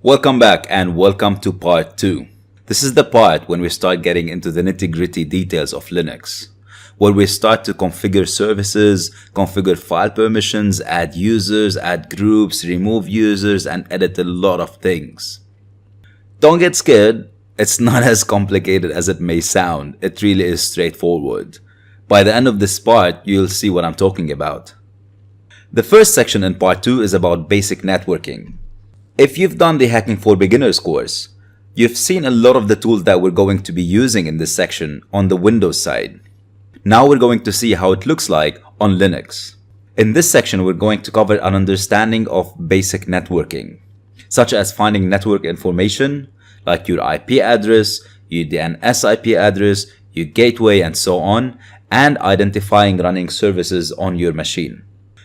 Welcome back and welcome to part 2. This is the part when we start getting into the nitty-gritty details of Linux, where we start to configure services, configure file permissions, add users, add groups, remove users, and edit a lot of things. Don't get scared, it's not as complicated as it may sound, it really is straightforward. By the end of this part, you'll see what I'm talking about. The first section in part 2 is about basic networking. If you've done the Hacking for Beginners course, you've seen a lot of the tools that we're going to be using in this section on the Windows side. Now we're going to see how it looks like on Linux. In this section, we're going to cover an understanding of basic networking, such as finding network information like your IP address, your DNS IP address, your gateway, and so on, and identifying running services on your machine.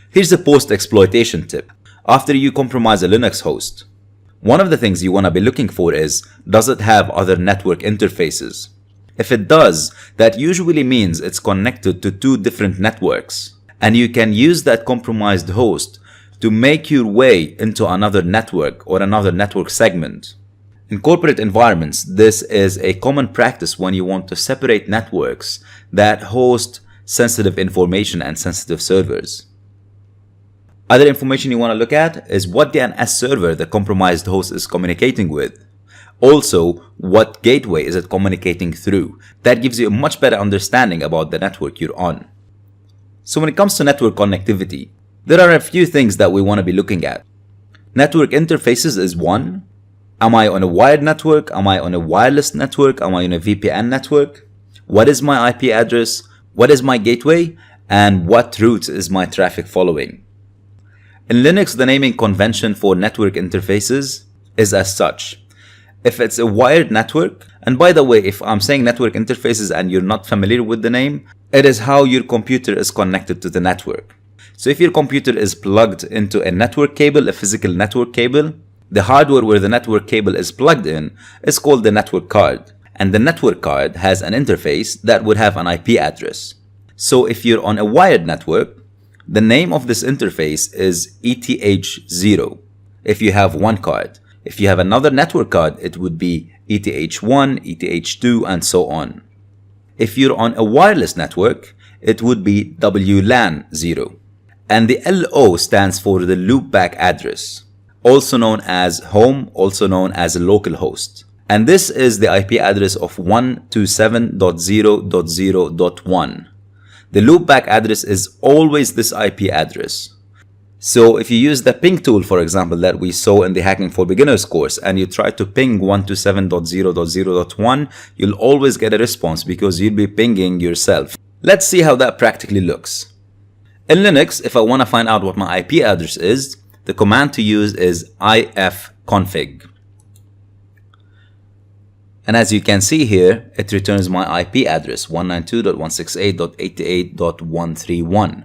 Here's a post-exploitation tip. After you compromise a Linux host, one of the things you want to be looking for is, does it have other network interfaces? If it does, that usually means it's connected to two different networks, and you can use that compromised host to make your way into another network or another network segment. In corporate environments, this is a common practice when you want to separate networks that host sensitive information and sensitive servers. Other information you want to look at is what DNS server the compromised host is communicating with. Also, what gateway is it communicating through? That gives you a much better understanding about the network you're on. So when it comes to network connectivity, there are a few things that we want to be looking at. Network interfaces is one. Am I on a wired network? Am I on a wireless network? Am I on a VPN network? What is my IP address? What is my gateway? And what routes is my traffic following? In Linux, the naming convention for network interfaces is as such. If it's a wired network, and by the way, if I'm saying network interfaces and you're not familiar with the name, it is how your computer is connected to the network. So if your computer is plugged into a network cable, a physical network cable, the hardware where the network cable is plugged in is called the network card. And the network card has an interface that would have an IP address. So if you're on a wired network, the name of this interface is ETH0 if you have one card. If you have another network card, it would be ETH1, ETH2, and so on. If you're on a wireless network, it would be WLAN0. And the LO stands for the loopback address, also known as home, also known as a local host. And this is the IP address of 127.0.0.1. The loopback address is always this IP address. So if you use the ping tool, for example, that we saw in the Hacking for Beginners course, and you try to ping 127.0.0.1, you'll always get a response because you'll be pinging yourself. Let's see how that practically looks. In Linux, if I want to find out what my IP address is, the command to use is ifconfig. And as you can see here, it returns my IP address 192.168.88.131.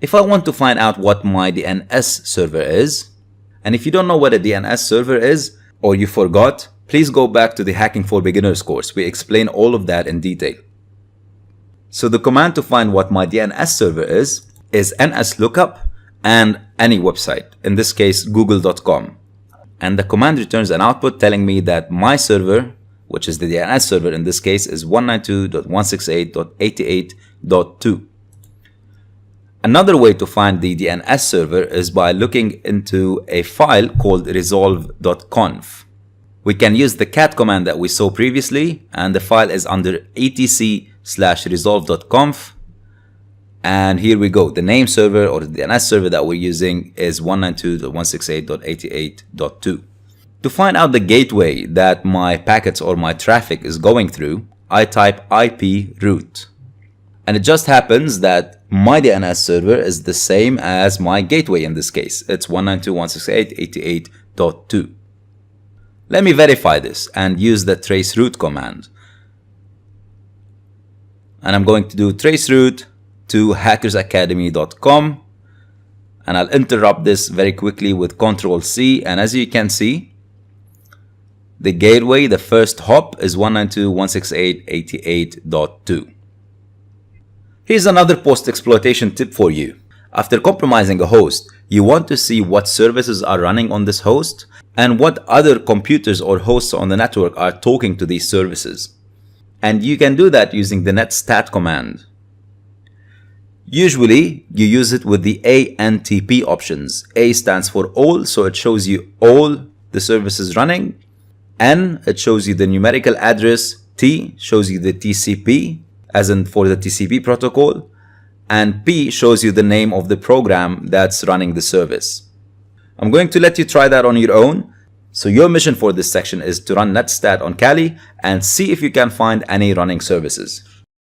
If I want to find out what my DNS server is, and if you don't know what a DNS server is, or you forgot, please go back to the Hacking for Beginners course. We explain all of that in detail. So the command to find what my DNS server is nslookup and any website, in this case google.com. And the command returns an output telling me that my server, which is the DNS server in this case, is 192.168.88.2. Another way to find the DNS server is by looking into a file called resolve.conf. We can use the cat command that we saw previously, and the file is under etc/resolve.conf. And here we go. The name server or the DNS server that we're using is 192.168.88.2. To find out the gateway that my packets or my traffic is going through, I type IP route. And it just happens that my DNS server is the same as my gateway in this case. It's 192.168.88.2. Let me verify this and use the traceroute command. And I'm going to do traceroute to hackersacademy.com, and I'll interrupt this very quickly with Ctrl+C, and as you can see, the gateway, the first hop, is 192.168.88.2. Here's another post-exploitation tip for you. After compromising a host, You want to see what services are running on this host and what other computers or hosts on the network are talking to these services. And you can do that using the netstat command. Usually, you use it with the ANTP options. A stands for all, so it shows you all the services running. N, it shows you the numerical address. T shows you the TCP, as in for the TCP protocol. And P shows you the name of the program that's running the service. I'm going to let you try that on your own. So your mission for this section is to run netstat on Kali and see if you can find any running services.